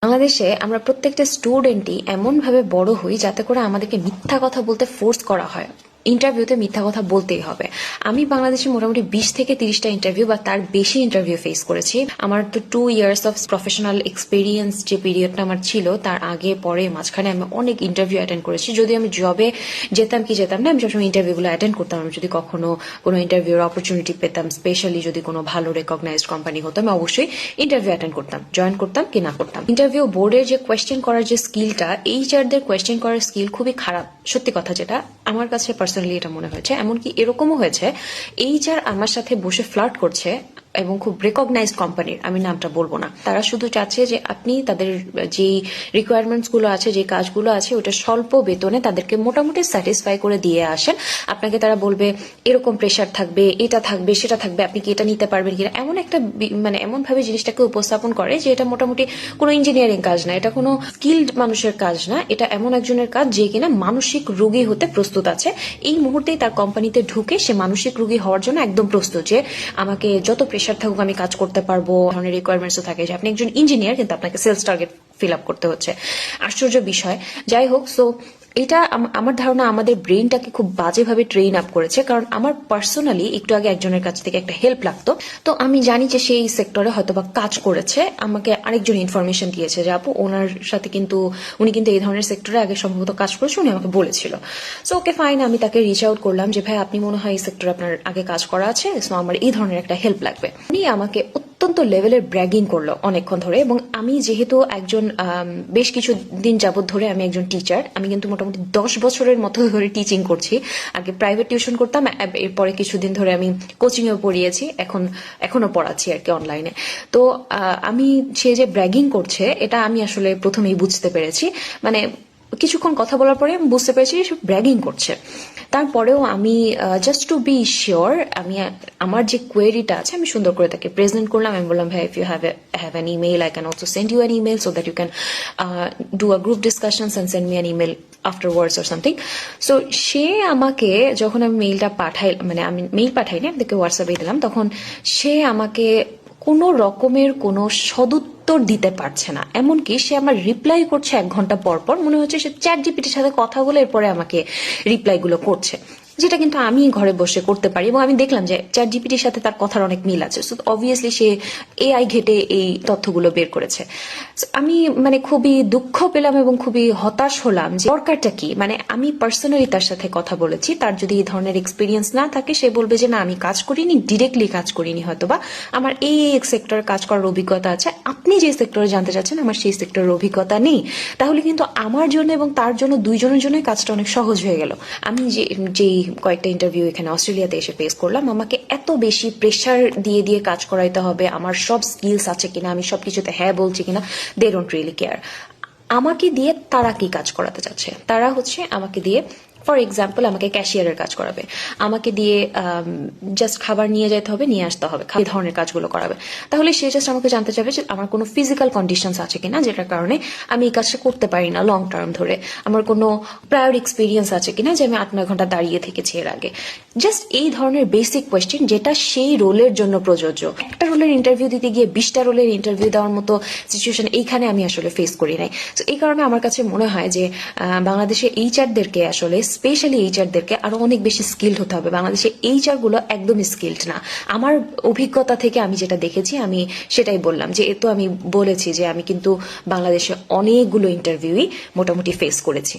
বাংলাদেশে আমরা প্রত্যেকটা স্টুডেন্টই এমনভাবে বড় হই যাতে করে আমাদেরকে মিথ্যা কথা বলতে ফোর্স করা হয়। ইন্টারভিউতে মিথ্যা কথা বলতেই হবে। আমি বাংলাদেশে মোটামুটি 20 থেকে 30টা ইন্টারভিউ বা তার বেশি ইন্টারভিউ ফেস করেছি। আমার তো 2 ইয়ার্স অফ প্রফেশনাল এক্সপিরিয়েন্স যে পিরিয়ডটা আমার ছিল, তার আগে পরে মাঝখানে আমি অনেক ইন্টারভিউ অ্যাটেন্ড করেছি। যদি আমি জবে যেতাম কি যেতাম না, আমি সবসময় ইন্টারভিউগুলো অ্যাটেন্ড করতাম। আমি যদি কখনো কোনো ইন্টারভিউর অপরচুনিটি পেতাম, স্পেশালি যদি কোনো ভালো রেকগনাইজড কোম্পানি হতো, আমি অবশ্যই ইন্টারভিউ অ্যাটেন্ড করতাম, জয়েন করতাম কি না করতাম। ইন্টারভিউ বোর্ডের যে কোয়েশ্চেন করার যে স্কিলটা, এইচআরদের কোয়েশ্চেন করার স্কিল খুবই খারাপ। সত্যি কথা, যেটা আমার কাছে পার্সোনালি এটা মনে হয়েছে। এমনকি এরকমও হয়েছে এইচআর আমার সাথে বসে ফ্লার্ট করছে এবং খুব রেকগনাইজড কোম্পানির, আমি নামটা বলবো না। তারা শুধু চাচ্ছে যে আপনি তাদের যেই রিকোয়ারমেন্টস গুলো আছে, যে কাজগুলো আছে, ওটা স্বল্প বেতনে তাদেরকে মোটামুটি স্যাটিসফাই করে দিয়ে আসেন। আপনাকে তারা বলবে এরকম প্রেশার থাকবে, এটা থাকবে, সেটা থাকবে, আপনি কি এটা নিতে পারবেন কিনা, এমন একটা মানে এমন ভাবে জিনিসটাকে উপস্থাপন করে যে এটা মোটামুটি কোনো ইঞ্জিনিয়ারিং কাজ না, এটা কোনো স্কিল্ড মানুষের কাজ না, এটা এমন একজনের কাজ যে কিনা মানসিক রোগী হতে প্রস্তুত আছে। এই মুহূর্তেই তার কোম্পানিতে ঢুকে সে মানসিক রোগী হওয়ার জন্য একদম প্রস্তুত, যে আমাকে যত প্রেশার থাকুক আমি কাজ করতে পারবো। ধরনের রিকোয়ারমেন্টসও থাকে যে আপনি একজন ইঞ্জিনিয়ার কিন্তু আপনাকে সেলস টার্গেট ফিল আপ করতে হচ্ছে। আশ্চর্য বিষয়। যাই হোক, সো এটা আমার ধারণা আমাদের ব্রেইনটাকে খুব বাজেভাবে ট্রেন আপ করেছে। কারণ আমার পার্সোনালি একটু আগে একজনের কাছ থেকে একটা হেল্প লাগতো, তো আমি জানি যে সেই সেক্টরে হয়তো বা কাজ করেছে। আমাকে আরেকজন ইনফরমেশন দিয়েছে যে আপু ওনার সাথে কিন্তু উনি কিন্তু এই ধরনের সেক্টরে আগে সম্ভবত কাজ করেছে, উনি আমাকে বলেছিল। সো ওকে ফাইন, আমি তাকে রিচ আউট করলাম যে ভাই আপনি মনে হয় এই সেক্টরে আপনার আগে কাজ করা আছে, সো আমার এই ধরনের একটা হেল্প লাগবে। উনি আমাকে অত্যন্ত লেভেলের ব্র্যাগিং করলো অনেকক্ষণ ধরে। এবং আমি যেহেতু একজন বেশ কিছু দিন যাবত ধরে আমি একজন টিচার, আমি কিন্তু মোটামুটি 10 বছরের মতো ধরে টিচিং করছি। আগে প্রাইভেট টিউশন করতাম, এরপরে কিছুদিন ধরে আমি কোচিং এও পড়িয়েছি, এখনো পড়াচ্ছি আর কি অনলাইনে। তো আমি সে যে ব্র্যাগিং করছে এটা আমি আসলে প্রথমেই বুঝতে পেরেছি। মানে কিছুক্ষণ কথা বলার পরে আমি বুঝতে পেরেছি যে ব্র্যাগিং করছে। তারপরেও আমি জাস্ট টু বি শিওর, আমি আমার যে কোয়েরিটা আছে আমি সুন্দর করে তাকে প্রেজেন্ট করলাম। আমি বললাম ভাই, if you have an email, I can also send you an email so that you can do a group discussions and send me an email afterwards or something. So সে আমাকে যখন আমি মেইলটা মানে আমি মেইল পাঠাইনি, আমি তাকে হোয়াটসঅ্যাপে দিলাম, তখন সে আমাকে কোনো রকমের কোনো সদুত্তর দিতে পারছে না। এমনকি সে আমার রিপ্লাই করছে 1 ঘন্টা পর পর, মনে হচ্ছে সে চ্যাট জিপিটির সাথে কথা বলে এরপরে আমাকে রিপ্লাই গুলো করছে, যেটা কিন্তু আমি ঘরে বসে করতে পারি। এবং আমি দেখলাম যে চ্যাট জিপিটির সাথে তার কথার অনেক মিল আছে। সো অবভিয়াসলি সে এআই ঘেটে এই তথ্যগুলো বের করেছে। আমি মানে খুবই দুঃখ পেলাম এবং খুবই হতাশ হলাম যে দরকারটা কি। মানে আমি পার্সোনালি তার সাথে কথা বলেছি, তার যদি এই ধরনের এক্সপিরিয়েন্স না থাকে সে বলবে যে না আমি কাজ করিনি, ডিরেক্টলি কাজ করিনি, হয়তোবা আমার এই সেক্টরে কাজ করার অভিজ্ঞতা আছে। আপনি যে সেক্টরে জানতে চাচ্ছেন আমার সেই সেক্টরের অভিজ্ঞতা নেই। তাহলে কিন্তু আমার জন্য এবং তার জন্য, দুইজনের জন্য কাজটা অনেক সহজ হয়ে গেল। আমি যেই কয়েকটা ইন্টারভিউ এখানে অস্ট্রেলিয়াতে এসে ফেস করলাম, আমাকে এত বেশি প্রেশার দিয়ে দিয়ে কাজ করাইতে হবে, আমার সব স্কিলস আছে কিনা, আমি সবকিছুতে হ্যাঁ বলছি কিনা, দে ডোন্ট রিয়েলি কেয়ার। আমাকে দিয়ে তারা কি কাজ করাতে চাচ্ছে? তারা হচ্ছে আমাকে দিয়ে, ফর এক্সাম্পল, আমাকে ক্যাশিয়ারের কাজ করাবে, আমাকে দিয়ে জাস্ট খাবার নিয়ে যেতে হবে, নিয়ে আসতে হবে, এই ধরনের কাজগুলো করাবে। তাহলে সে জাস্ট আমাকে জানতে চাবে যে আমার কোনো ফিজিক্যাল কন্ডিশনস আছে কিনা, যেটার কারণে আমি এই কাজটা করতে পারি না লং টার্ম ধরে, আমার কোনো প্রায়র এক্সপিরিয়েন্স আছে কিনা, যে আমি 8-9 ঘন্টা দাঁড়িয়ে থেকেছি এর আগে। জাস্ট এই ধরনের বেসিক কোয়েশ্চেন, যেটা সেই রোলের জন্য প্রযোজ্য। একটা রোলের ইন্টারভিউ দিতে গিয়ে 20টা রোলের ইন্টারভিউ দেওয়ার মতো সিচুয়েশন এইখানে আমি আসলে ফেস করি নাই। তো এই কারণে আমার কাছে মনে হয় যে বাংলাদেশে এইচআরদেরকে, আসলে স্পেশালি এইচআরদেরকে আরো অনেক বেশি স্কিলড হতে হবে। বাংলাদেশে এইচআর গুলো একদমই স্কিলড না। আমার অভিজ্ঞতা থেকে আমি যেটা দেখেছি আমি সেটাই বললাম। যে তো আমি বলেছি যে আমি কিন্তু বাংলাদেশে অনেকগুলো ইন্টারভিউই মোটামুটি ফেস করেছি।